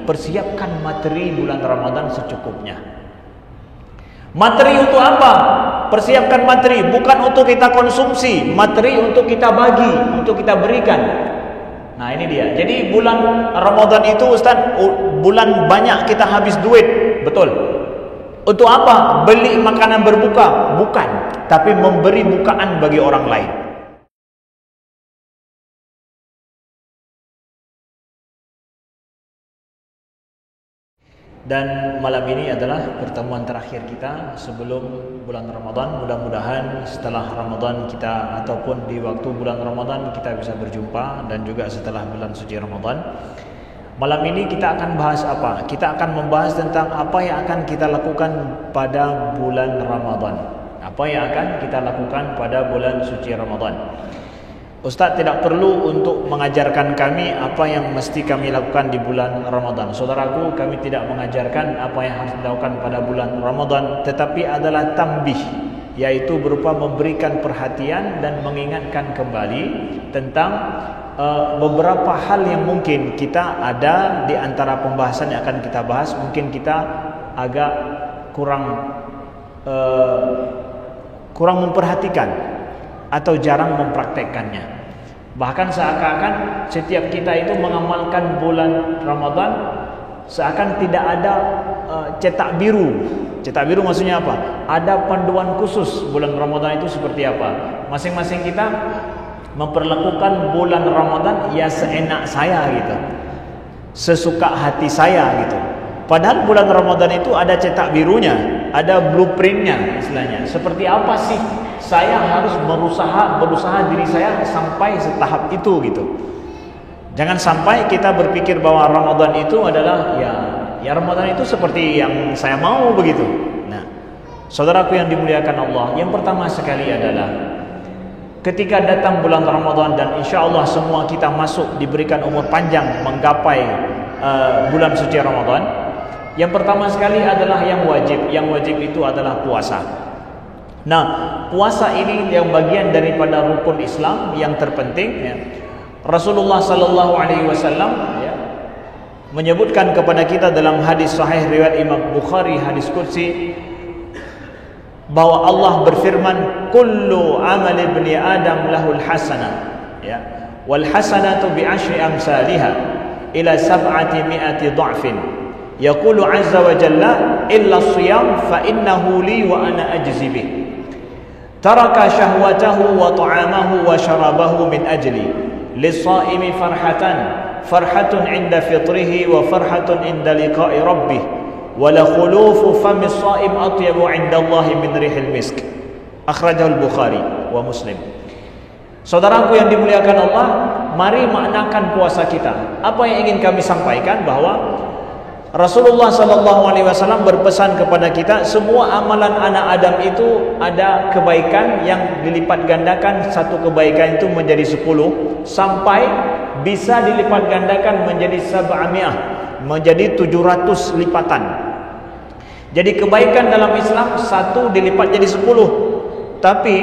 persiapkan materi bulan Ramadan secukupnya. Materi untuk apa? Persiapkan materi bukan untuk kita konsumsi, materi untuk kita bagi, untuk kita berikan. Nah ini dia. Jadi bulan Ramadan itu Ustaz, bulan banyak kita habis duit, betul. Untuk apa? Beli makanan berbuka? Bukan, tapi memberi bukaan bagi orang lain. Dan malam ini adalah pertemuan terakhir kita sebelum bulan Ramadan. Mudah-mudahan setelah Ramadan kita, ataupun di waktu bulan Ramadan kita bisa berjumpa, dan juga setelah bulan suci Ramadan. Malam ini kita akan bahas apa? Kita akan membahas tentang apa yang akan kita lakukan pada bulan Ramadan. Apa yang akan kita lakukan pada bulan suci Ramadan. Ustaz tidak perlu untuk mengajarkan kami apa yang mesti kami lakukan di bulan Ramadan. Saudaraku, kami tidak mengajarkan apa yang harus dilakukan pada bulan Ramadan, tetapi adalah tambih, yaitu berupa memberikan perhatian dan mengingatkan kembali tentang beberapa hal yang mungkin kita ada di antara pembahasan yang akan kita bahas. Mungkin kita agak kurang memperhatikan atau jarang mempraktekkannya. Bahkan seakan-akan setiap kita itu mengamalkan bulan Ramadan seakan tidak ada cetak biru. Cetak biru maksudnya apa? Ada panduan khusus bulan Ramadan itu seperti apa. Masing-masing kita memperlakukan bulan Ramadan ya seenak saya gitu, sesuka hati saya gitu. Padahal bulan Ramadan itu ada cetak birunya, ada blueprintnya istilahnya. Seperti apa sih saya harus berusaha diri saya sampai setahap itu gitu. Jangan sampai kita berpikir bahwa Ramadan itu adalah ya Ramadan itu seperti yang saya mau begitu. Nah, saudaraku yang dimuliakan Allah, yang pertama sekali adalah ketika datang bulan Ramadan, dan insya Allah semua kita masuk diberikan umur panjang menggapai bulan suci Ramadan. Yang pertama sekali adalah yang wajib. Yang wajib itu adalah puasa. Nah, puasa ini yang bagian daripada rukun Islam yang terpenting ya. Rasulullah sallallahu alaihi wasallam ya menyebutkan kepada kita dalam hadis sahih riwayat Imam Bukhari, hadis qudsi, bahwa Allah berfirman, kullu amal ibni adam lahul hasanah ya, wal hasanatu bi asyri amsalha ila sab'ati mi'ati dha'fin. Yaqulu azza wa jalla illa siyam fa innahu li wa ana ajzi bih. Taraka syahwatahu wa ta'amahu wa syarabahu min ajli. Lis-shaimi farhatun 'inda fitrihi wa farhatun 'inda liqa'i rabbih. Wa la khulufu fami shaim atyabu 'inda Allah min rihil misk. Akhrajahu al-Bukhari wa Muslim. Saudaraku yang dimuliakan Allah, mari maknakan puasa kita. Apa yang ingin kami sampaikan bahwa Rasulullah sallallahu alaihi wasallam berpesan kepada kita, semua amalan anak Adam itu ada kebaikan yang dilipat gandakan. Satu kebaikan itu menjadi 10 sampai bisa dilipat gandakan menjadi sab'amiyah, menjadi 700 lipatan. Jadi kebaikan dalam Islam satu dilipat jadi 10. Tapi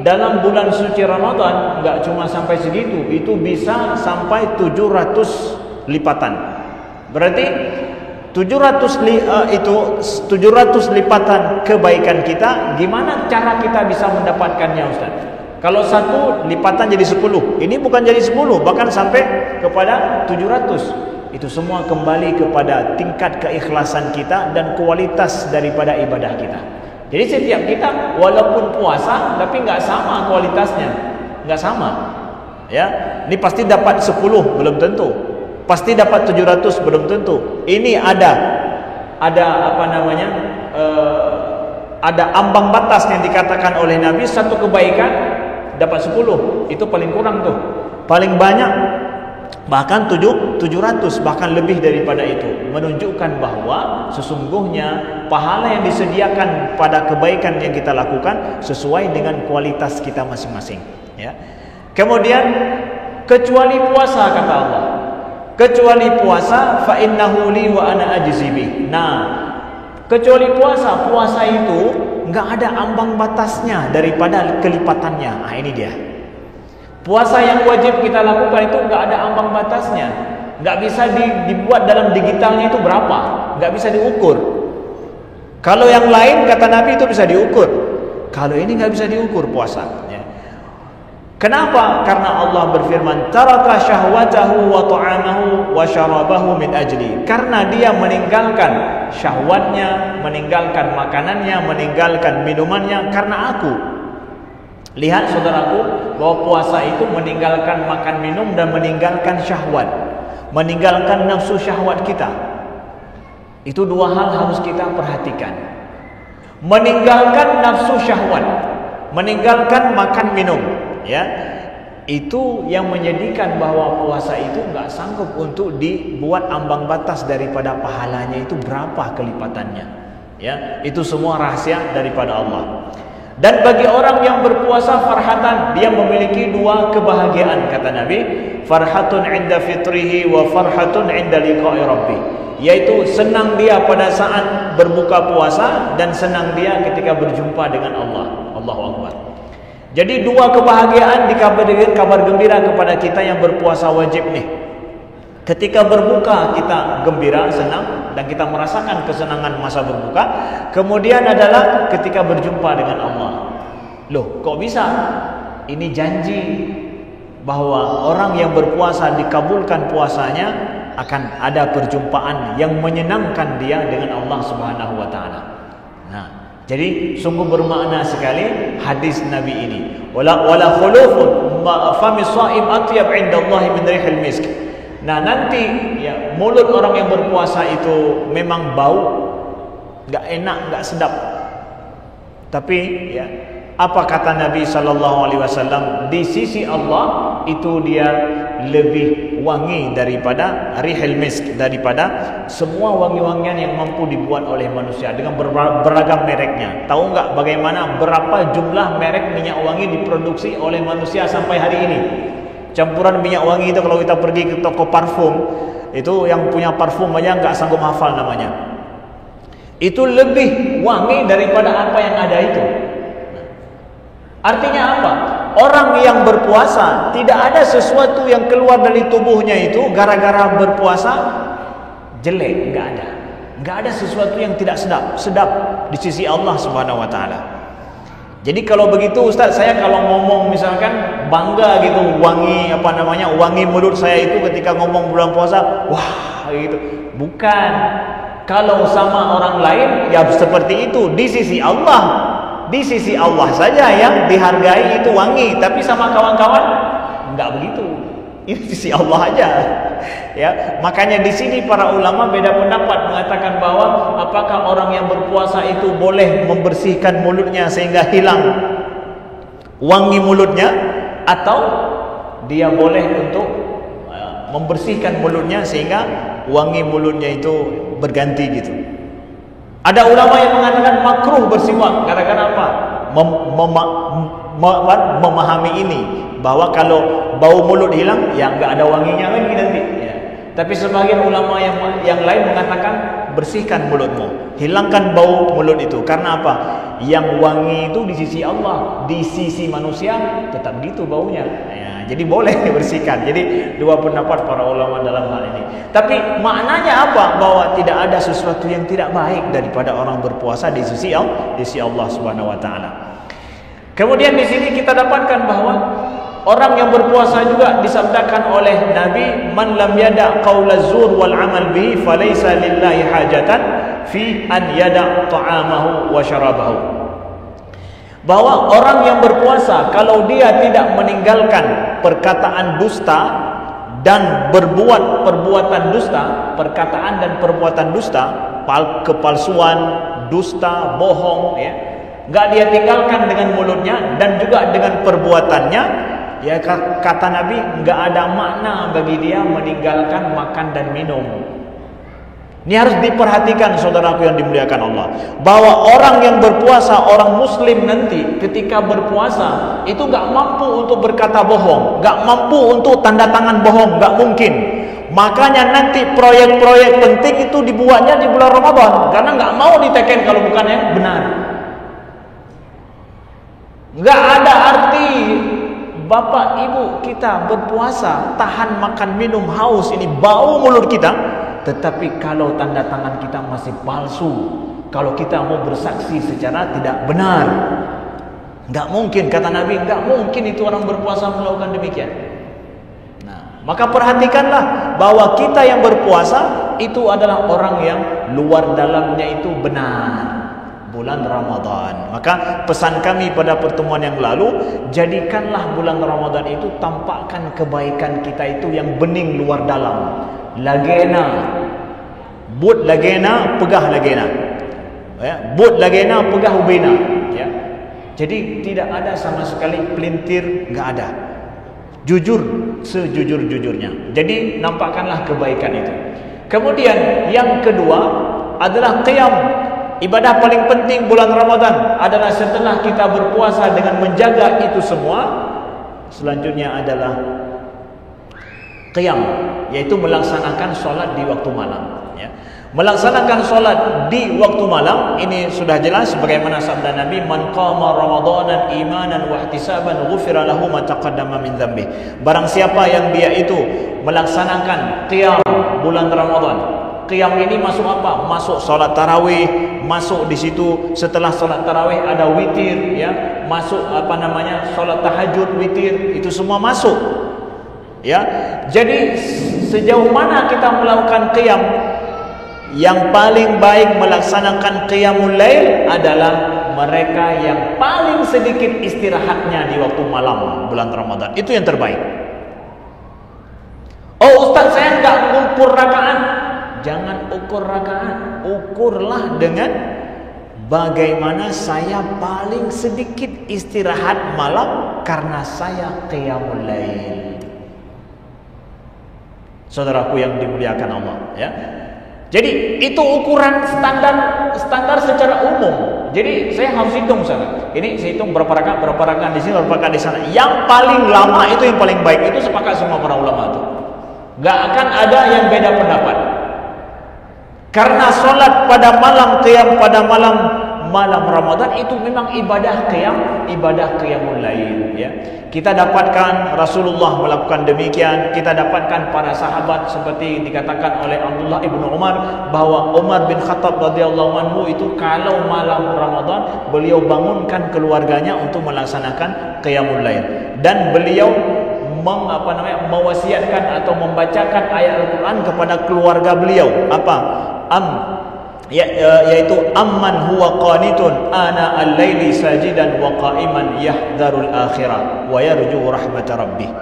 dalam bulan suci Ramadan enggak cuma sampai segitu, itu bisa sampai 700 lipatan. Berarti 700 lipatan kebaikan kita. Gimana cara kita bisa mendapatkannya, Ustaz? Kalau satu lipatan jadi 10, ini bukan jadi 10, bahkan sampai kepada 700. Itu semua kembali kepada tingkat keikhlasan kita dan kualitas daripada ibadah kita. Jadi setiap kita walaupun puasa tapi nggak sama kualitasnya, nggak sama. Ya, ini pasti dapat 10 belum tentu. Pasti dapat 700 belum tentu. Ini ada apa namanya? Ada ambang batas yang dikatakan oleh Nabi, satu kebaikan dapat 10. Itu paling kurang tuh. Paling banyak bahkan 700, bahkan lebih daripada itu. Menunjukkan bahwa sesungguhnya pahala yang disediakan pada kebaikan yang kita lakukan sesuai dengan kualitas kita masing-masing, ya. Kemudian kecuali puasa, kata Allah. Kecuali puasa, fa innahu li wa ana ajzi bih. Nah, kecuali puasa itu enggak ada ambang batasnya daripada kelipatannya. Nah, ini dia. Puasa yang wajib kita lakukan itu enggak ada ambang batasnya. nggak bisa dibuat dalam digitalnya itu berapa, nggak bisa diukur. Kalau yang lain kata Nabi itu bisa diukur, kalau ini nggak bisa diukur puasa. Ya. Kenapa? Karena Allah berfirman, taraka syahwatahu wa ta'amahu wa syarabahu min ajli. Karena dia meninggalkan syahwatnya, meninggalkan makanannya, meninggalkan minumannya karena aku. Lihat saudaraku, bahwa puasa itu meninggalkan makan minum dan meninggalkan syahwat, meninggalkan nafsu syahwat kita. Itu dua hal harus kita perhatikan. Meninggalkan nafsu syahwat, meninggalkan makan minum, ya, itu yang menjadikan bahwa puasa itu nggak sanggup untuk dibuat ambang batas daripada pahalanya itu berapa kelipatannya, ya, itu semua rahasia daripada Allah. Dan bagi orang yang berpuasa farhatan, dia memiliki dua kebahagiaan kata Nabi, farhatun 'inda fitrihi wa farhatun 'inda liqa'i rabbih, yaitu senang dia pada saat berbuka puasa dan senang dia ketika berjumpa dengan Allah. Allahu Akbar. Jadi dua kebahagiaan dikabarkan kabar gembira kepada kita yang berpuasa wajib nih. Ketika berbuka kita gembira, senang, dan kita merasakan kesenangan masa berbuka. Kemudian adalah ketika berjumpa dengan Allah. Loh, kok bisa? Ini janji bahwa orang yang berpuasa dikabulkan puasanya, akan ada perjumpaan yang menyenangkan dia dengan Allah Subhanahu wa taala. Nah, jadi sungguh bermakna sekali hadis Nabi ini. Wala khulufun fami shaim atyab 'inda Allah min rihil misk. Nah, nanti ya, mulut orang yang berpuasa itu memang bau, enggak enak, enggak sedap. Tapi ya, apa kata Nabi sallallahu alaihi wasallam, di sisi Allah itu dia lebih wangi daripada rihil misk, daripada semua wangi-wangian yang mampu dibuat oleh manusia dengan beragam mereknya. Tahu enggak bagaimana berapa jumlah merek minyak wangi diproduksi oleh manusia sampai hari ini? Campuran minyak wangi itu kalau kita pergi ke toko parfum, itu yang punya parfum aja nggak sanggup hafal namanya. Itu lebih wangi daripada apa yang ada itu. Artinya apa? Orang yang berpuasa tidak ada sesuatu yang keluar dari tubuhnya itu gara-gara berpuasa jelek, nggak ada. Nggak ada sesuatu yang tidak sedap di sisi Allah Subhanahu wa taala. Jadi kalau begitu Ustaz, saya kalau ngomong misalkan bangga gitu, wangi wangi mulut saya itu ketika ngomong bulan puasa, wah gitu. Bukan. Kalau sama orang lain ya seperti itu, di sisi Allah. Di sisi Allah saja yang dihargai itu wangi, tapi sama kawan-kawan enggak begitu. Ini sisi Allah aja. Ya, makanya di sini para ulama beda pendapat mengatakan bahwa apakah orang yang berpuasa itu boleh membersihkan mulutnya sehingga hilang wangi mulutnya, atau dia boleh untuk membersihkan mulutnya sehingga wangi mulutnya itu berganti gitu. Ada ulama yang mengatakan makruh bersiwak. Gara-gara apa? Memahami ini bahwa kalau bau mulut hilang ya nggak ada wanginya lagi nanti ya. Tapi sebagian ulama yang lain mengatakan bersihkan mulutmu, hilangkan bau mulut itu. Karena apa? Yang wangi itu di sisi Allah, di sisi manusia tetap gitu baunya ya, jadi boleh dibersihkan. Jadi dua pendapat para ulama dalam hal ini. Tapi maknanya apa? Bahwa tidak ada sesuatu yang tidak baik daripada orang berpuasa di sisi Allah Subhanahu wa taala. Kemudian di sini kita dapatkan bahwa orang yang berpuasa juga disabdakan oleh Nabi, man lam yada qaulaz zur wal amal bihi falaysa lillahi hajatan fi an yada ta'amahu wa syarabahu. Bahwa orang yang berpuasa kalau dia tidak meninggalkan perkataan dusta dan berbuat perbuatan dusta, perkataan dan perbuatan dusta, kepalsuan, dusta, bohong ya, enggak dia tinggalkan dengan mulutnya dan juga dengan perbuatannya, ya kata Nabi, enggak ada makna bagi dia meninggalkan makan dan minum. Ini harus diperhatikan saudaraku yang dimuliakan Allah, bahwa orang yang berpuasa, orang muslim nanti ketika berpuasa itu enggak mampu untuk berkata bohong, enggak mampu untuk tanda tangan bohong, enggak mungkin. Makanya nanti proyek-proyek penting itu dibuatnya di bulan Ramadan, karena enggak mau diteken kalau bukan yang benar. Enggak ada arti bapak ibu kita berpuasa, tahan makan minum, haus, ini bau mulut kita, tetapi kalau tanda tangan kita masih palsu, kalau kita mau bersaksi secara tidak benar, nggak mungkin, kata Nabi, nggak mungkin itu orang berpuasa melakukan demikian. Nah, maka perhatikanlah bahwa kita yang berpuasa itu adalah orang yang luar dalamnya itu benar. Bulan Ramadan. Maka pesan kami pada pertemuan yang lalu, jadikanlah bulan Ramadan itu tampakkan kebaikan kita itu yang bening luar dalam. Lagena, but lagena, pegah lagena. Ya, but lagena, pegah ubena. Ya. Jadi tidak ada sama sekali pelintir, nggak ada. Jujur sejujur-jujurnya. Jadi nampakkanlah kebaikan itu. Kemudian yang kedua adalah qiyam. Ibadah paling penting bulan Ramadan adalah setelah kita berpuasa dengan menjaga itu semua, selanjutnya adalah qiyam, yaitu melaksanakan solat di waktu malam. Ya. Melaksanakan solat di waktu malam ini sudah jelas sebagaimana sabda Nabi, man qama ramadanan imanan wa ihtisaban ghufira lahu ma taqaddama min dzambi. Barang siapa yang dia itu melaksanakan qiyam bulan Ramadan. Qiyam ini masuk apa? Masuk solat tarawih, masuk di situ setelah solat tarawih ada witir, ya, masuk apa namanya solat tahajud, witir, itu semua masuk, ya. Jadi sejauh mana kita melakukan qiyam? Yang paling baik melaksanakan qiyamul lail adalah mereka yang paling sedikit istirahatnya di waktu malam bulan Ramadan. Itu yang terbaik. Oh Ustaz, saya enggak mengukur rakaat. Jangan ukur rakaat, ukurlah dengan bagaimana saya paling sedikit istirahat malam karena saya qiyamul lail. Saudaraku yang dimuliakan Allah, ya. Jadi itu ukuran standar secara umum. Jadi saya harus hitung sana. Ini saya hitung berapa rakaat di sini, berapa rakaat di sana. Yang paling lama itu yang paling baik. Itu sepakat semua para ulama itu. Gak akan ada yang beda pendapat. Karena solat pada malam qiyam pada malam Ramadan itu memang ibadah qiyamul lail, ya. Kita dapatkan Rasulullah melakukan demikian, kita dapatkan para sahabat seperti dikatakan oleh Abdullah ibnu Umar bahwa Umar bin Khattab radhiyallahu anhu itu kalau malam Ramadan beliau bangunkan keluarganya untuk melaksanakan qiyamul lail dan beliau mewasiatkan atau membacakan ayat Al-Quran kepada keluarga beliau yaitu amman huwa qanitun ana al-laili sajidan wa qa'iman yahdharul akhirah wa yarju rahmat rabbih.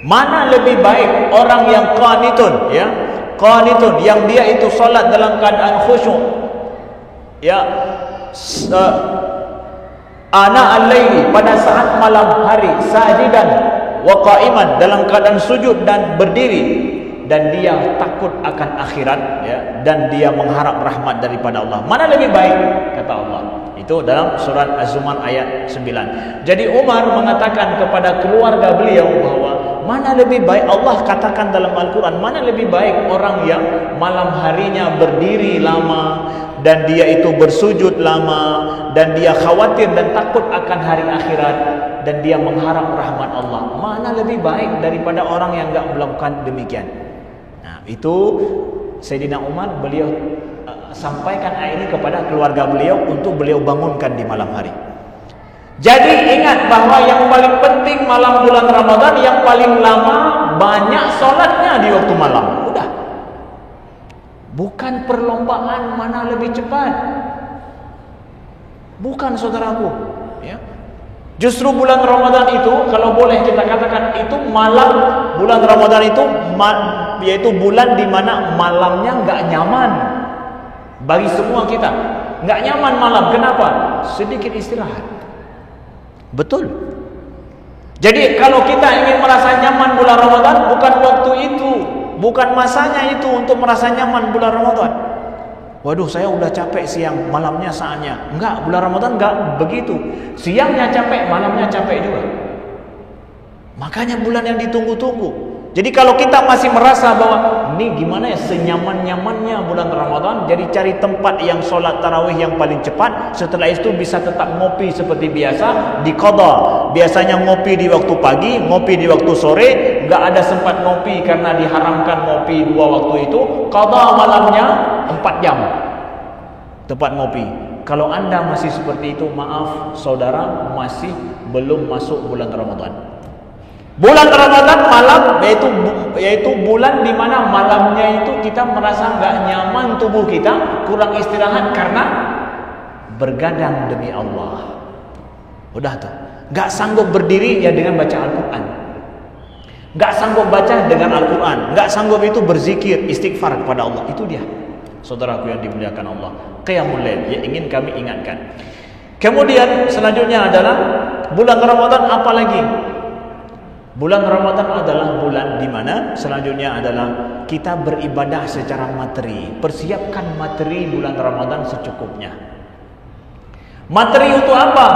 Mana lebih baik orang yang qanitun, ya, qanitun yang dia itu salat dalam keadaan khusyuk, ya, ana al-laili pada saat malam hari, sajidan wa qa'iman dalam keadaan sujud dan berdiri, dan dia takut akan akhirat, ya, dan dia mengharap rahmat daripada Allah. Mana lebih baik? Kata Allah. Itu dalam surat Az-Zumar ayat 9. Jadi Umar mengatakan kepada keluarga beliau bahwa mana lebih baik, Allah katakan dalam Al-Quran, mana lebih baik orang yang malam harinya berdiri lama dan dia itu bersujud lama dan dia khawatir dan takut akan hari akhirat dan dia mengharap rahmat Allah. Mana lebih baik daripada orang yang enggak melakukan demikian? Itu Sayyidina Umar beliau sampaikan ayat ini kepada keluarga beliau untuk beliau bangunkan di malam hari. Jadi ingat bahwa yang paling penting malam bulan Ramadan yang paling lama banyak solatnya di waktu malam. Udah. Bukan perlombaan mana lebih cepat. Bukan, saudaraku, ya. Justru bulan Ramadan itu, kalau boleh kita katakan, itu malam bulan Ramadan itu yaitu bulan di mana malamnya nggak nyaman bagi semua kita. Nggak nyaman malam. Kenapa? Sedikit istirahat. Betul. Jadi kalau kita ingin merasa nyaman bulan Ramadan, bukan waktu itu, bukan masanya itu untuk merasa nyaman bulan Ramadan. Waduh, saya udah capek siang, malamnya saatnya. Enggak, bulan Ramadan enggak begitu. Siangnya capek, malamnya capek juga. Makanya bulan yang ditunggu-tunggu. Jadi kalau kita masih merasa bahwa ini gimana ya, senyaman-nyamannya bulan Ramadan. Jadi cari tempat yang solat tarawih yang paling cepat. Setelah itu bisa tetap ngopi seperti biasa, diqadha. Biasanya ngopi di waktu pagi, ngopi di waktu sore, nggak ada sempat ngopi karena diharamkan ngopi dua waktu itu. Qadha malamnya 4 jam tempat ngopi. Kalau anda masih seperti itu, maaf saudara, masih belum masuk bulan Ramadan. Bulan Ramadan malam, yaitu bulan di mana malamnya itu kita merasa nggak nyaman tubuh kita, kurang istirahat karena bergadang demi Allah. Udah tuh, nggak sanggup berdiri ya dengan baca Al-Quran, nggak sanggup baca dengan Al-Quran, nggak sanggup itu berzikir, istighfar kepada Allah. Itu dia, saudaraku yang dimuliakan Allah. Qiyamul Lail yang ingin kami ingatkan. Kemudian selanjutnya adalah bulan Ramadan. Apa lagi? Bulan Ramadan adalah bulan di mana selanjutnya adalah kita beribadah secara materi. Persiapkan materi bulan Ramadan secukupnya. Materi untuk apa?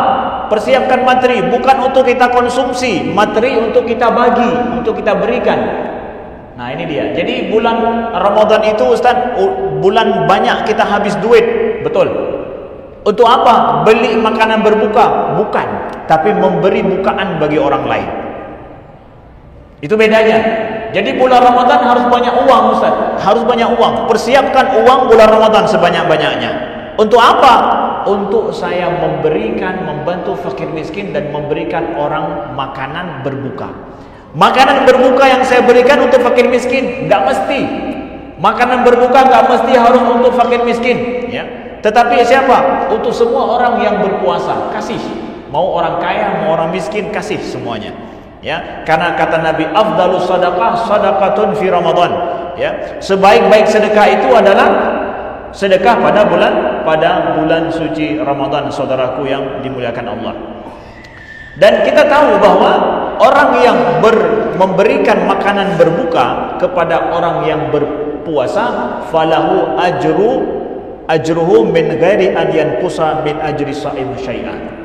Persiapkan materi bukan untuk kita konsumsi, materi untuk kita bagi, untuk kita berikan. Nah ini dia. Jadi bulan Ramadan itu Ustaz, bulan banyak kita habis duit, betul. Untuk apa? Beli makanan berbuka? Bukan, tapi memberi bukaan bagi orang lain. Itu bedanya. Jadi bulan Ramadan harus banyak uang Ustaz, harus banyak uang. Persiapkan uang bulan Ramadan sebanyak-banyaknya. Untuk apa? Untuk saya memberikan, membantu fakir miskin dan memberikan orang makanan berbuka. Makanan berbuka yang saya berikan untuk fakir miskin, nggak mesti. Makanan berbuka nggak mesti harus untuk fakir miskin, ya. Tetapi siapa? Untuk semua orang yang berpuasa, kasih. Mau orang kaya, mau orang miskin, kasih semuanya. Ya, karena kata Nabi, afdalus sadaqah sadaqatun fi Ramadan. Ya, sebaik-baik sedekah itu adalah sedekah pada bulan suci Ramadan, saudaraku yang dimuliakan Allah. Dan kita tahu bahwa orang yang memberikan makanan berbuka kepada orang yang berpuasa, falahu ajruhu min ghairi an yanqusa min ajri shaim syai'an.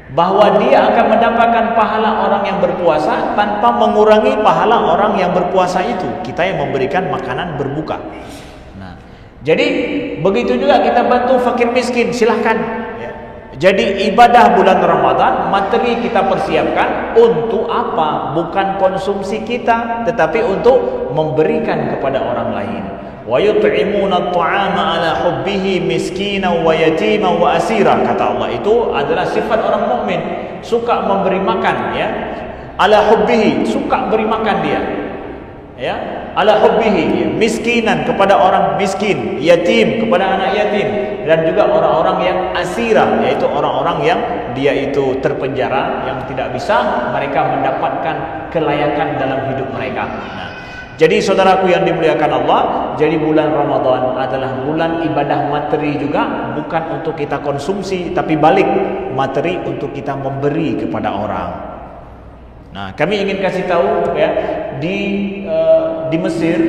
Bahwa dia akan mendapatkan pahala orang yang berpuasa tanpa mengurangi pahala orang yang berpuasa itu. Kita yang memberikan makanan berbuka. Nah, jadi begitu juga kita bantu fakir miskin, silahkan. Ya. Jadi ibadah bulan Ramadan, materi kita persiapkan untuk apa? Bukan konsumsi kita, tetapi untuk memberikan kepada orang lain. Wa yut'imuna at'ama 'ala hubbihi miskinan wa yatiman wa asira. Kata Allah, itu adalah sifat orang mukmin, suka memberi makan, ya. Ala hubbihi, suka beri makan dia. Ya, ala hubbihi, miskinan kepada orang miskin, yatim kepada anak yatim, dan juga orang-orang yang asira, yaitu orang-orang yang dia itu terpenjara, yang tidak bisa mereka mendapatkan kelayakan dalam hidup mereka. Nah, jadi saudaraku yang dimuliakan Allah, jadi bulan Ramadan adalah bulan ibadah materi juga, bukan untuk kita konsumsi, tapi balik materi untuk kita memberi kepada orang. Nah, kami ingin kasih tahu ya, di Mesir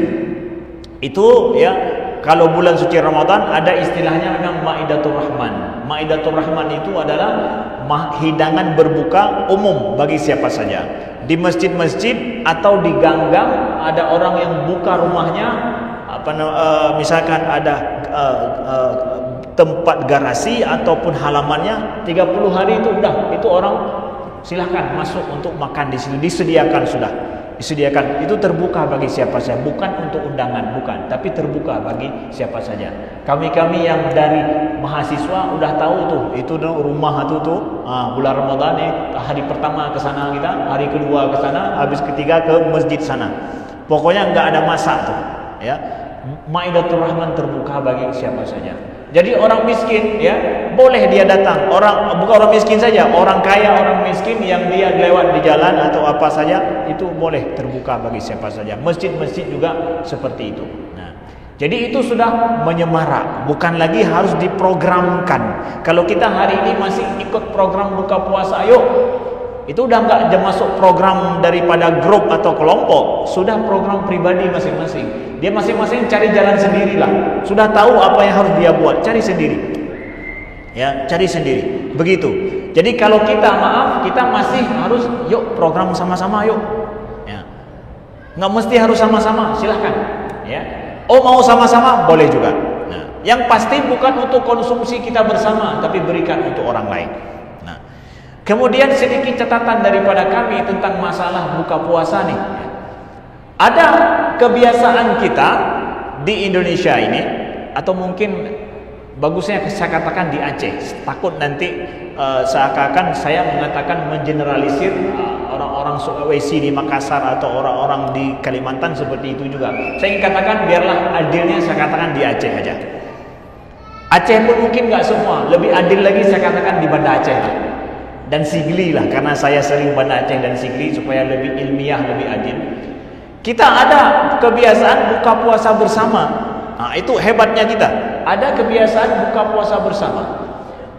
itu ya, kalau bulan suci Ramadan ada istilahnya memang Maidatul Rahman. Maidatul Rahman itu adalah hidangan berbuka umum bagi siapa saja. Di masjid-masjid atau di gang-gang ada orang yang buka rumahnya, misalkan ada tempat garasi ataupun halamannya 30 hari itu udah, itu orang silahkan masuk untuk makan di situ, disediakan sudah. Disediakan, itu terbuka bagi siapa saja, bukan untuk undangan, bukan, tapi terbuka bagi siapa saja. Kami yang dari mahasiswa udah tahu tuh, itu rumah tuh, bulan Ramadan nih, hari pertama ke sana kita, hari kedua ke sana, habis ketiga ke masjid sana. Pokoknya nggak ada masa tuh, ya. Maidatul Rahman terbuka bagi siapa saja. Jadi orang miskin ya boleh dia datang, bukan orang miskin saja, orang kaya, orang miskin yang dia lewat di jalan atau apa saja itu boleh terbuka bagi siapa saja. Masjid-masjid juga seperti itu. Nah, jadi itu sudah menyemarak, bukan lagi harus diprogramkan. Kalau kita hari ini masih ikut program buka puasa, ayo, itu udah nggak masuk program daripada grup atau kelompok, sudah program pribadi masing-masing. Dia masing-masing cari jalan sendirilah. Sudah tahu apa yang harus dia buat, cari sendiri. Ya, cari sendiri. Begitu. Jadi kalau kita kita masih harus yuk program sama-sama yuk. Ya. Nggak mesti harus sama-sama, silahkan. ya. Oh, mau sama-sama boleh juga. Nah, yang pasti bukan untuk konsumsi kita bersama, tapi berikan untuk orang lain. Nah, kemudian sedikit catatan daripada kami tentang masalah buka puasa nih. Ada kebiasaan kita di Indonesia ini, atau mungkin bagusnya saya katakan di Aceh. Takut nanti seakan-akan saya mengatakan mengeneralisir orang-orang Sulawesi di Makassar atau orang-orang di Kalimantan seperti itu juga. Saya ingin katakan biarlah adilnya saya katakan di Aceh aja. Aceh pun mungkin nggak semua, lebih adil lagi saya katakan di Banda Aceh lah. Dan Sigli lah, karena saya sering Banda Aceh dan Sigli supaya lebih ilmiah, lebih adil. Kita ada kebiasaan buka puasa bersama. Nah, itu hebatnya kita. Ada kebiasaan buka puasa bersama.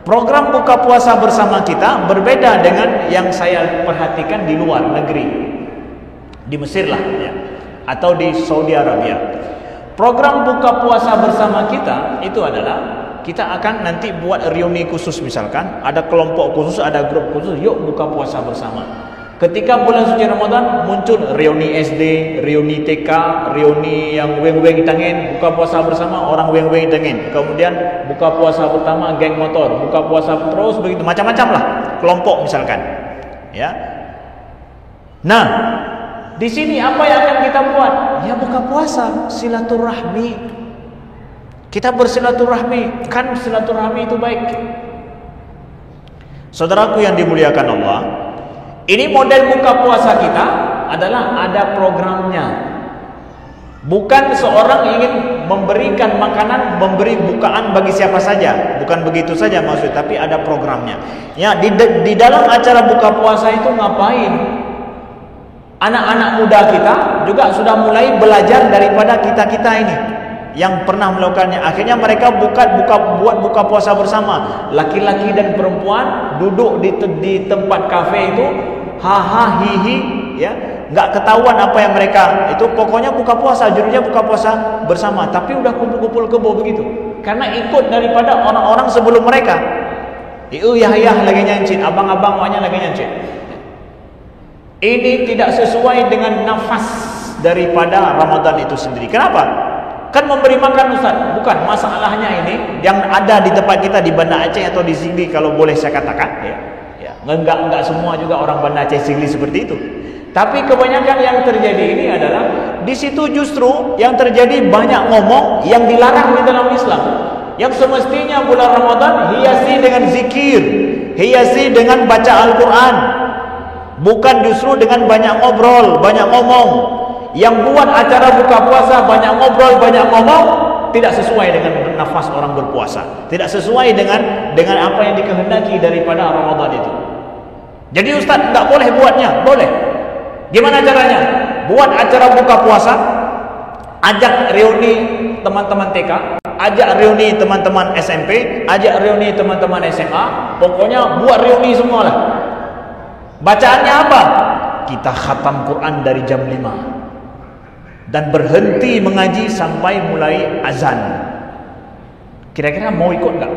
Program buka puasa bersama kita berbeda dengan yang saya perhatikan di luar negeri. Di Mesir lah ya, atau di Saudi Arabia. Program buka puasa bersama kita itu adalah kita akan nanti buat reuni khusus, misalkan ada kelompok khusus, ada grup khusus, yuk buka puasa bersama. Ketika bulan suci Ramadan muncul reuni SD, reuni TK, reuni yang weng-weng tangin, buka puasa bersama orang weng-weng tangin. Kemudian buka puasa pertama geng motor, buka puasa terus begitu, macam-macam lah kelompok misalkan. Ya. Nah, di sini apa yang akan kita buat? Ya buka puasa, silaturahmi. Kita bersilaturahmi, kan silaturahmi itu baik. Saudaraku yang dimuliakan Allah, ini model buka puasa kita adalah ada programnya. Bukan seorang ingin memberikan makanan, memberi bukaan bagi siapa saja. Bukan begitu saja maksud, tapi ada programnya. Ya, di dalam acara buka puasa itu ngapain? Anak-anak muda kita juga sudah mulai belajar daripada kita-kita ini yang pernah melakukannya. Akhirnya mereka buat buka puasa bersama. Laki-laki dan perempuan duduk di tempat kafe itu, haha hihi, ya, nggak ketahuan apa yang mereka itu. Pokoknya buka puasa, judulnya buka puasa bersama. Tapi udah kumpul-kumpul kebo begitu, karena ikut daripada orang-orang sebelum mereka. Itu Yahya lagi nyancit, abang-abang maknya lagi nyancit. Ini tidak sesuai dengan nafas daripada Ramadan itu sendiri. Kenapa? Kan memberi makan Ustaz. Bukan, masalahnya ini yang ada di tempat kita di Banda Aceh atau di Sigli, kalau boleh saya katakan ya. Ya, enggak semua juga orang Banda Aceh Sigli seperti itu. Tapi kebanyakan yang terjadi ini adalah di situ justru yang terjadi banyak ngomong yang dilarang di dalam Islam. Yang semestinya bulan Ramadan hiasi dengan zikir, hiasi dengan baca Al-Qur'an. Bukan justru dengan banyak ngobrol, banyak ngomong. Yang buat acara buka puasa banyak ngobrol, banyak ngomong, tidak sesuai dengan nafas orang berpuasa, tidak sesuai dengan apa yang dikehendaki daripada Ramadan itu. Jadi Ustaz tak boleh buatnya? Boleh. Gimana caranya? Buat acara buka puasa, ajak reuni teman-teman TK, ajak reuni teman-teman SMP, ajak reuni teman-teman SMA, pokoknya buat reuni semualah. Bacaannya apa? Kita khatam Quran dari jam 5 dan berhenti mengaji sampai mulai azan. Kira-kira mau ikut enggak?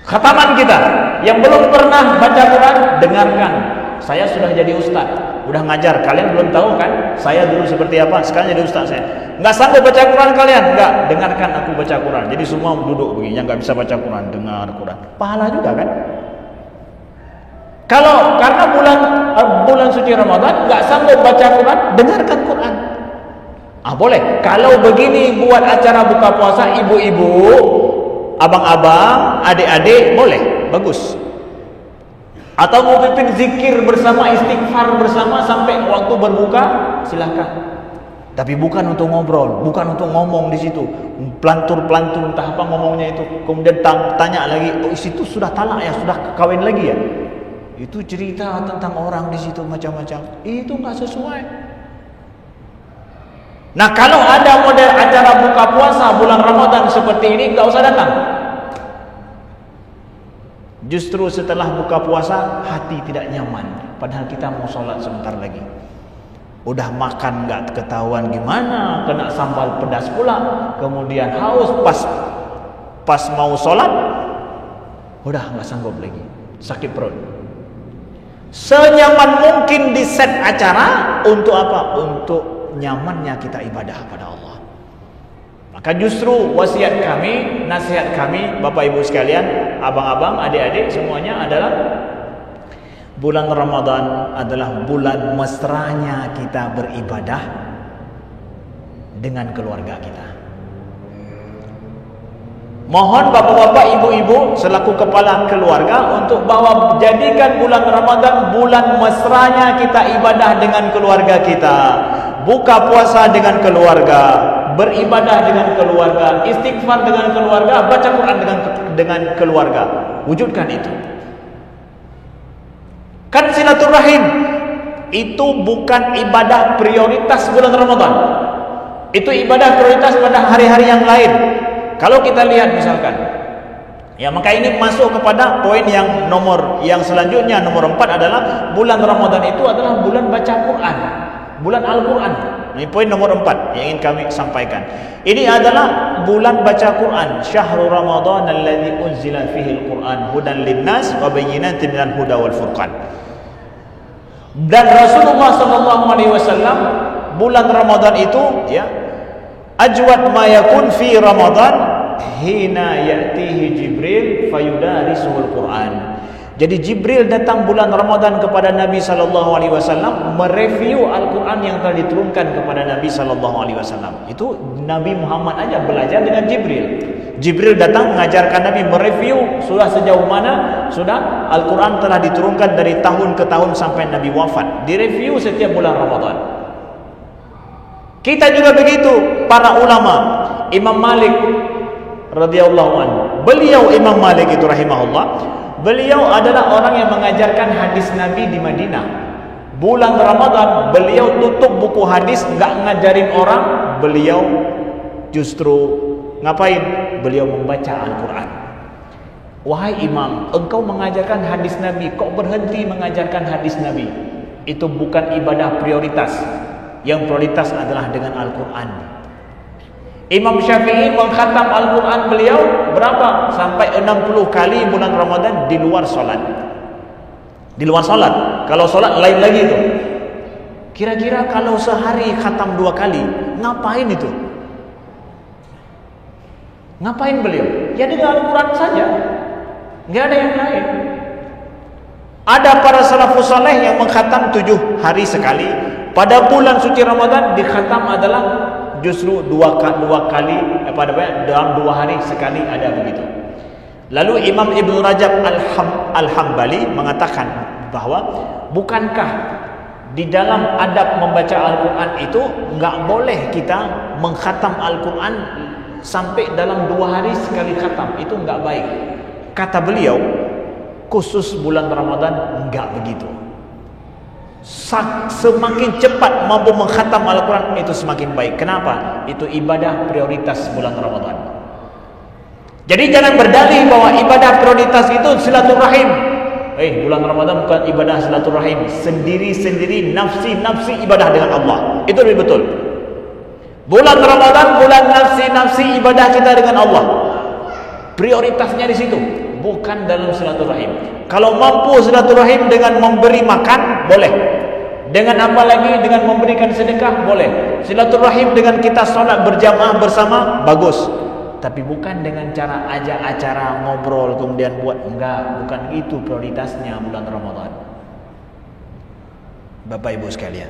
Khataman kita yang belum pernah baca Quran, dengarkan. Saya sudah jadi ustaz, udah ngajar. Kalian belum tahu kan saya dulu seperti apa, sekarang jadi ustaz saya. Enggak sanggup baca Quran kalian? Enggak, dengarkan aku baca Quran. Jadi semua duduk begini, yang enggak bisa baca Quran, dengar Quran. Pahala juga kan? Kalau karena bulan suci Ramadan nggak sanggup baca Quran, dengarkan Quran. Boleh. Kalau begini buat acara buka puasa, ibu-ibu, abang-abang, adik-adik, boleh, bagus. Atau mau pimpin zikir bersama, istighfar bersama sampai waktu berbuka, silahkan. Tapi bukan untuk ngobrol, bukan untuk ngomong di situ, pelantur-pelantur entah apa ngomongnya itu. Kemudian tanya lagi, oh situ sudah talak ya, sudah kawin lagi ya? Itu cerita tentang orang di situ macam-macam. Itu nggak sesuai. Nah, kalau ada model acara buka puasa bulan Ramadan seperti ini, nggak usah datang. Justru setelah buka puasa hati tidak nyaman, padahal kita mau sholat sebentar lagi. Udah makan nggak ketahuan gimana, kena sambal pedas pula, kemudian haus pas mau sholat, udah nggak sanggup lagi, sakit perut. senyaman mungkin di set acara untuk apa? Untuk nyamannya kita ibadah pada Allah. Maka justru wasiat kami, nasihat kami, Bapak Ibu sekalian, abang-abang, adik-adik semuanya adalah bulan Ramadan adalah bulan mesranya kita beribadah dengan keluarga kita. Mohon bapak-bapak, ibu-ibu selaku kepala keluarga untuk bahwa jadikan bulan Ramadan bulan mesranya kita ibadah dengan keluarga kita. Buka puasa dengan keluarga, beribadah dengan keluarga, istighfar dengan keluarga, baca Quran dengan keluarga. Wujudkan itu. Kan silaturahim itu bukan ibadah prioritas bulan Ramadan. Itu ibadah prioritas pada hari-hari yang lain. Kalau kita lihat misalkan, ya maka ini masuk kepada poin yang selanjutnya, nomor 4 adalah bulan Ramadan itu adalah bulan baca Quran, bulan Al-Quran. Ini poin nomor 4 yang ingin kami sampaikan. Ini adalah bulan baca Quran. Syahrul Ramadan alladzi unzila fihi al-Quran hudan linnas wa bayyinatin minal huda wal furqan. Dan Rasulullah SAW bulan Ramadan itu ya ajwad ma yakun fi Ramadan hina ya'tihi Jibril fayudarisuhul Quran. Jadi Jibril datang bulan Ramadan kepada Nabi SAW mereview Al-Quran yang telah diturunkan kepada Nabi SAW. Itu Nabi Muhammad aja belajar dengan Jibril. Jibril datang mengajarkan Nabi mereview sudah sejauh mana sudah Al-Quran telah diturunkan dari tahun ke tahun sampai Nabi wafat. Direview setiap bulan Ramadan. Kita juga begitu, para ulama. Imam Malik radhiyallahu anhu. Beliau Imam Malik itu rahimahullah, beliau adalah orang yang mengajarkan hadis Nabi di Madinah. Bulan Ramadan beliau tutup buku hadis, enggak ngajarin orang, beliau justru ngapain? Beliau membaca Al-Quran. Wahai imam, engkau mengajarkan hadis Nabi, kok berhenti mengajarkan hadis Nabi? Itu bukan ibadah prioritas. Yang prioritas adalah dengan Al-Quran. Imam Syafi'i mengkhatam Al-Quran beliau berapa? Sampai 60 kali bulan Ramadan di luar sholat. Di luar sholat. Kalau sholat lain lagi itu. Kira-kira kalau sehari khatam 2 kali, ngapain itu? Ngapain beliau? Ya dengan Al-Quran saja. Nggak ada yang lain. Ada para salafus saleh yang mengkhatam 7 hari sekali. Pada bulan suci Ramadan dikhatam adalah justru dua kali dalam 2 hari sekali, ada begitu. Lalu Imam Ibnu Rajab Al-Hambali mengatakan bahwa bukankah di dalam adab membaca Al-Quran itu nggak boleh kita mengkhatam Al-Quran sampai dalam 2 hari sekali khatam, itu nggak baik. Kata beliau, khusus bulan Ramadan nggak begitu. Semakin cepat mampu mengkhatam Al-Quran itu semakin baik. Kenapa? Itu ibadah prioritas bulan Ramadan. Jadi jangan berdalih bahwa ibadah prioritas itu silaturahim. Bulan Ramadan bukan ibadah silaturahim. Sendiri-sendiri, nafsi-nafsi ibadah dengan Allah. Itu lebih betul. Bulan Ramadan, bulan nafsi-nafsi ibadah kita dengan Allah. Prioritasnya di situ, bukan dalam silaturahim. Kalau mampu silaturahim dengan memberi makan, boleh. Dengan apa lagi? Dengan memberikan sedekah, boleh. Silaturahim dengan kita sholat berjamaah bersama, bagus. Tapi bukan dengan cara ajak acara, ngobrol, kemudian buat. Enggak, bukan itu prioritasnya bulan Ramadan. Bapak Ibu sekalian,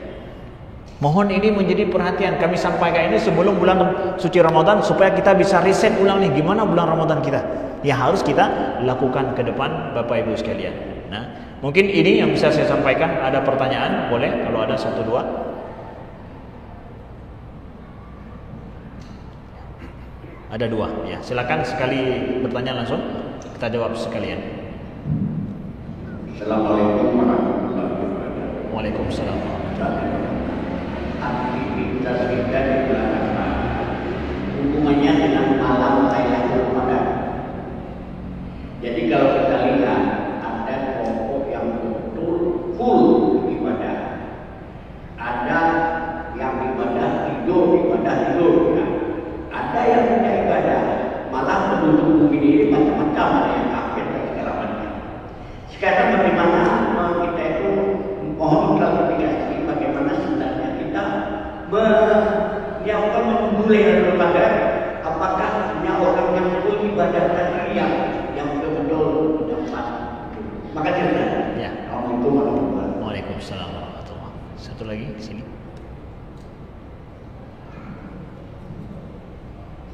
mohon ini menjadi perhatian. Kami sampaikan ini sebelum bulan suci Ramadan supaya kita bisa riset ulang nih gimana bulan Ramadan kita. Ya harus kita lakukan ke depan Bapak Ibu sekalian. Nah, mungkin ini yang bisa saya sampaikan. Ada pertanyaan? Boleh kalau ada 1 2. Ada 2. Ya, silakan sekali bertanya langsung. Kita jawab sekalian. Assalamualaikum warahmatullahi wabarakatuh. Waalaikumsalam. Aktivitas kita di bulan Ramadan hubungannya dengan malam Lailatul Qadar. Jadi kalau kita lihat ada kelompok yang betul full ibadah, ada yang ibadah tidur, ya. Ada yang tidak ibadah, malah penduduk bumi ini macam-macam, ada yang kafir dan segala macam. Sekarang bagaimana kita itu yang akan menunggu Lailatul Qadar, apakah hanya orang yang beribadah tadi yang betul-betul dapat? Maka jelas. Ya. Assalamualaikum warahmatullahi wabarakatuh. Waalaikumsalam warahmatullahi wabarakatuh. Satu lagi di sini.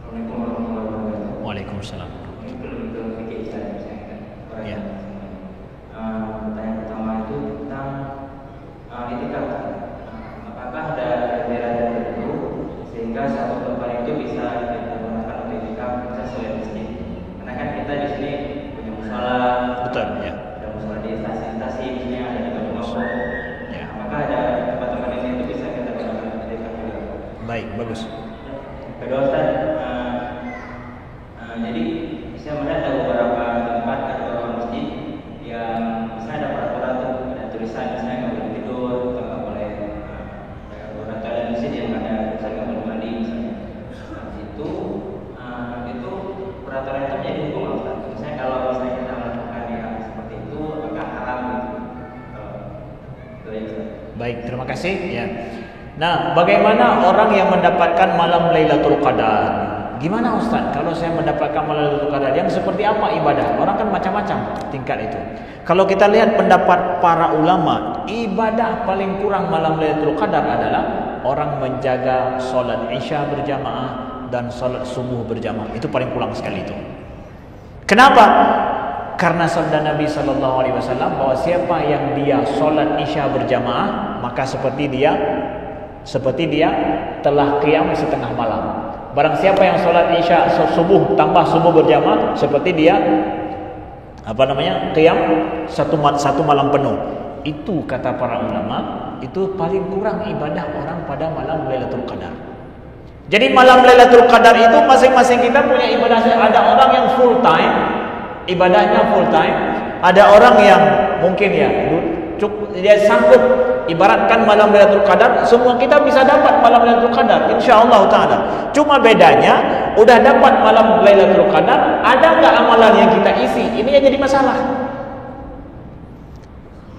Assalamualaikum warahmatullahi wabarakatuh. Waalaikumsalam. Ini belum ke fikih saya kan. Ya. Pertanyaan pertama itu tentang itikaf. Apakah ada kriteria tertentu sehingga satu tempat itu bisa kita gunakan untuk itikaf sesuai masjid? Karena kan kita di sini punya musola. Betul, ya. Ada musola di stasiun-stasiun, misalnya ada di Banyuwangi. Ya. Apakah ada tempat-tempat ini itu bisa kita gunakan untuk itikaf juga? Baik, bagus. Kedua Ustaz, jadi saya melihat ada beberapa tempat atau beberapa masjid yang misalnya ada peraturan tuh, ada tulisan misalnya nggak boleh tidur atau nggak boleh beberapa toilet masjid yang ada tulisan nggak boleh mandi misalnya. Itu peraturan itu menjadi hukum nggak Ustaz? Misalnya kalau misalnya kita melakukan yang seperti itu apakah haram gitu? Itu ya Ustaz. Baik, terima kasih. Ya. Nah, bagaimana orang yang mendapatkan malam Lailatul Qadar? Gimana Ustaz kalau saya mendapatkan malam Lailatul Qadar? Yang seperti apa ibadah? Orang kan macam-macam tingkat itu. Kalau kita lihat pendapat para ulama, ibadah paling kurang malam Lailatul Qadar adalah orang menjaga solat Isya berjamaah dan solat subuh berjamaah. Itu paling kurang sekali itu. Kenapa? Karena sabda Nabi SAW bahwa siapa yang dia solat Isya berjamaah, maka seperti dia telah qiyam setengah malam. Barang siapa yang solat Isya subuh tambah subuh berjamaah, seperti dia qiyam satu malam penuh. Itu kata para ulama, itu paling kurang ibadah orang pada malam Lailatul Qadar. Jadi malam Lailatul Qadar itu masing-masing kita punya ibadah. Ada orang yang full time, ibadahnya full time. Ada orang yang mungkin dia sanggup ibaratkan malam Lailatul Qadar, semua kita bisa dapat malam Lailatul Qadar insyaallah taala. Cuma bedanya udah dapat malam Lailatul Qadar, ada enggak amalan yang kita isi? Ini yang jadi masalah.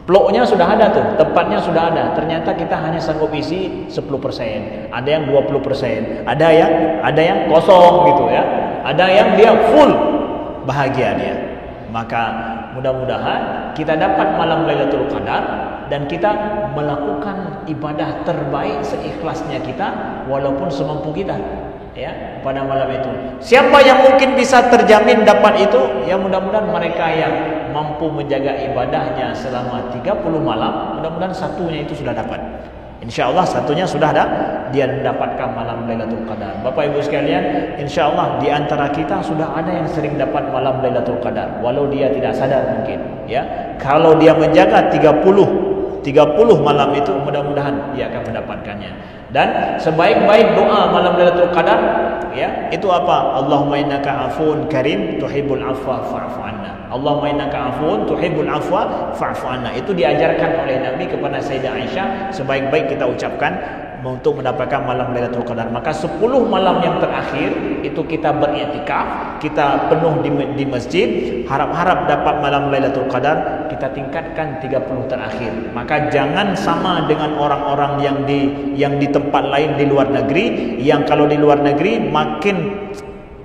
Ploknya sudah ada tuh, tempatnya sudah ada. Ternyata kita hanya sanggup isi 10%, ada yang 20%, ada yang kosong gitu ya. Ada yang dia full, bahagia dia. Maka mudah-mudahan kita dapat malam Lailatul Qadar dan kita melakukan ibadah terbaik seikhlasnya kita walaupun semampu kita ya pada malam itu. Siapa yang mungkin bisa terjamin dapat itu? Ya mudah-mudahan mereka yang mampu menjaga ibadahnya selama 30 malam, mudah-mudahan satunya itu sudah dapat. InsyaAllah satunya sudah ada, dia mendapatkan malam Lailatul Qadar. Bapak Ibu sekalian, InsyaAllah di antara kita sudah ada yang sering dapat malam Lailatul Qadar, walau dia tidak sadar mungkin. Ya, kalau dia menjaga 30 malam itu, mudah-mudahan dia akan mendapatkannya. Dan sebaik-baik doa malam Lailatul Qadar, ya itu apa? Allahumma innaka afuun karim tuhibbul afwa fa'fu anna. Allahumma innaka afuun tuhibbul afwa fa'fu anna. Itu diajarkan oleh Nabi kepada Sayyidah Aisyah, sebaik-baik kita ucapkan untuk mendapatkan malam Lailatul Qadar. Maka 10 malam yang terakhir itu kita beriktikaf, kita penuh di masjid, harap-harap dapat malam Lailatul Qadar, kita tingkatkan 30 terakhir. Maka jangan sama dengan orang-orang yang di tempat lain di luar negeri, yang kalau di luar negeri makin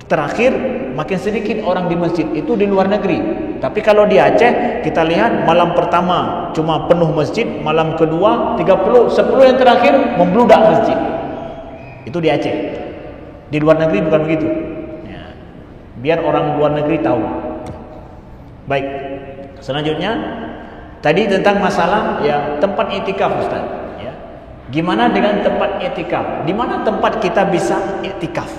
terakhir makin sedikit orang di masjid, itu di luar negeri. Tapi kalau di Aceh kita lihat malam pertama cuma penuh masjid, malam kedua 30, 10 yang terakhir membludak masjid. Itu di Aceh. Di luar negeri bukan begitu ya. Biar orang luar negeri tahu. Baik, selanjutnya tadi tentang masalah ya tempat iktikaf Ustaz ya. Gimana dengan tempat iktikaf? Di mana tempat kita bisa iktikaf?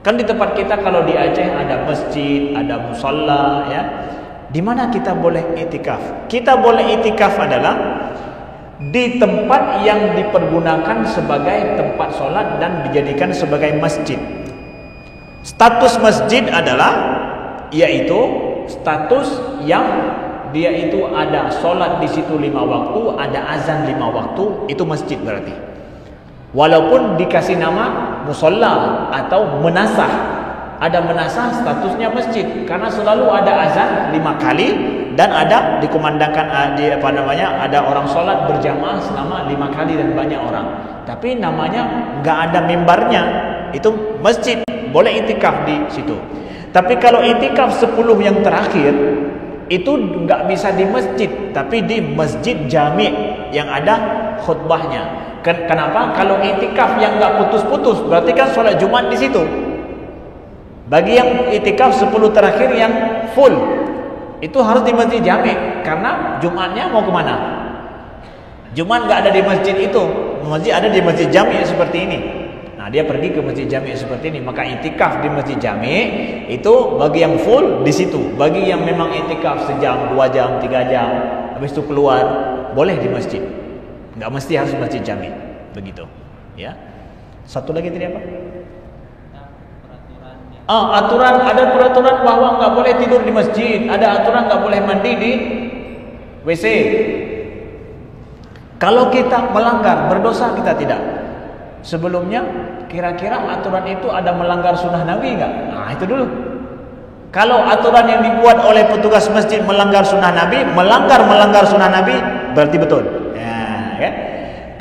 Kan di tempat kita kalau di Aceh ada masjid, ada musalla ya. Di mana kita boleh iktikaf? Kita boleh iktikaf adalah di tempat yang dipergunakan sebagai tempat solat dan dijadikan sebagai masjid. Status masjid adalah yaitu status yang dia itu ada solat di situ 5 waktu, ada azan 5 waktu, itu masjid berarti. Walaupun dikasih nama musalla atau menasah, ada menasah statusnya masjid karena selalu ada azan 5 kali dan ada dikumandangkan ada orang sholat berjamaah selama 5 kali dan banyak orang. Tapi namanya nggak ada mimbarnya, itu masjid, boleh itikaf di situ. Tapi kalau itikaf 10 yang terakhir itu nggak bisa di masjid, tapi di masjid jami' yang ada khutbahnya. Kenapa? Kalau itikaf yang nggak putus-putus, berarti kan sholat Jumat di situ. Bagi yang itikaf 10 terakhir yang full, itu harus di masjid jami', karena Jumatnya mau kemana? Jumat nggak ada di masjid itu, masjid ada di masjid jami' seperti ini. Nah, dia pergi ke masjid jami' seperti ini, maka itikaf di masjid jami' itu bagi yang full di situ. Bagi yang memang itikaf sejam, 2 jam, 3 jam, habis itu keluar, boleh di masjid. Enggak mesti harus masjid jami', begitu. Ya. Satu lagi tadi apa? Ada peraturan bahwa enggak boleh tidur di masjid, ada aturan enggak boleh mandi di WC. Kalau kita melanggar, berdosa kita tidak. Sebelumnya kira-kira aturan itu ada melanggar sunnah Nabi enggak? Nah, itu dulu. Kalau aturan yang dibuat oleh petugas masjid melanggar sunnah Nabi, melanggar sunnah Nabi, berarti betul. Ya.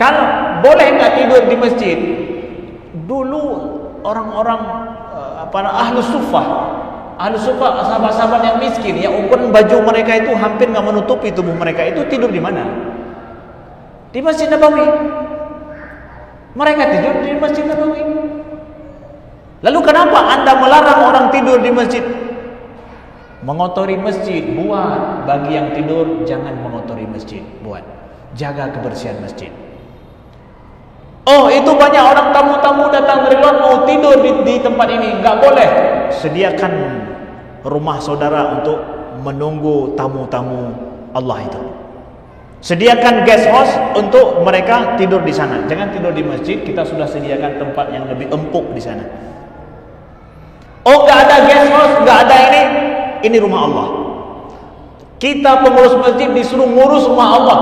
Kalau boleh enggak tidur di masjid? Dulu orang-orang Ahlus Suffah, sahabat-sahabat yang miskin, yang ukuran baju mereka itu hampir enggak menutupi tubuh mereka, itu tidur di mana? Di Masjid Nabawi. Mereka tidur di Masjid Nabawi. Lalu kenapa Anda melarang orang tidur di masjid? Mengotori masjid, buat. Bagi yang tidur, jangan mengotori masjid, buat. Jaga kebersihan masjid. Oh, itu banyak orang tamu-tamu datang dari luar mau tidur di tempat ini, enggak boleh. Sediakan rumah saudara untuk menunggu tamu-tamu Allah itu. Sediakan guest house untuk mereka tidur di sana. Jangan tidur di masjid, kita sudah sediakan tempat yang lebih empuk di sana. Oh, enggak ada guest house, enggak ada ini rumah Allah. Kita pengurus masjid disuruh ngurus rumah Allah.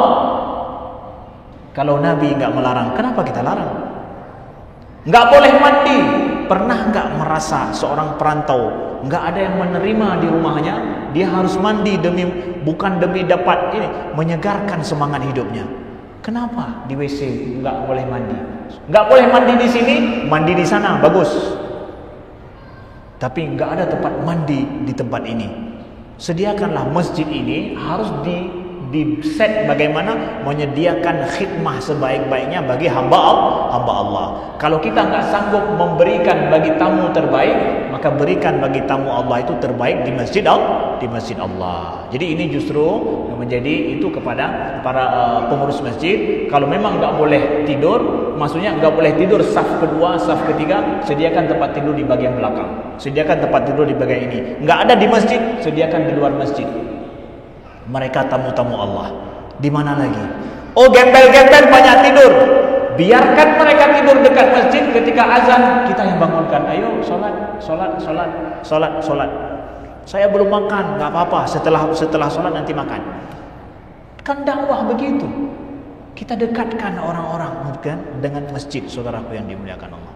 Kalau Nabi enggak melarang, kenapa kita larang? Enggak boleh mandi. Pernah enggak merasa seorang perantau enggak ada yang menerima di rumahnya, dia harus mandi bukan demi dapat menyegarkan semangat hidupnya. Kenapa di WC enggak boleh mandi? Enggak boleh mandi di sini, mandi di sana, bagus. Tapi enggak ada tempat mandi di tempat ini. Sediakanlah masjid ini harus di set bagaimana menyediakan khidmah sebaik-baiknya bagi hamba Allah. Kalau kita enggak sanggup memberikan bagi tamu terbaik, maka berikan bagi tamu Allah itu terbaik di masjid Allah. Jadi ini justru menjadi itu kepada para pengurus masjid. Kalau memang enggak boleh tidur, maksudnya enggak boleh tidur saf kedua, saf ketiga, sediakan tempat tidur di bagian belakang. Sediakan tempat tidur di bagian ini. Enggak ada di masjid, sediakan di luar masjid. Mereka tamu-tamu Allah. Di mana lagi? Oh, gembel-gembel banyak tidur. Biarkan mereka tidur dekat masjid, ketika azan kita yang bangunkan. Ayo sholat. Saya belum makan, nggak apa-apa. Setelah sholat nanti makan. Kan dakwah begitu. Kita dekatkan orang-orang kan dengan masjid, saudaraku yang dimuliakan Allah.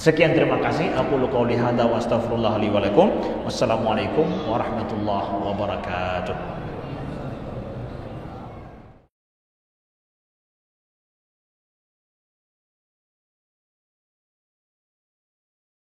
Sekian, terima kasih. Aku qouli hadza wa astaghfirullah li wa lakum. Wassalamualaikum warahmatullahi wabarakatuh.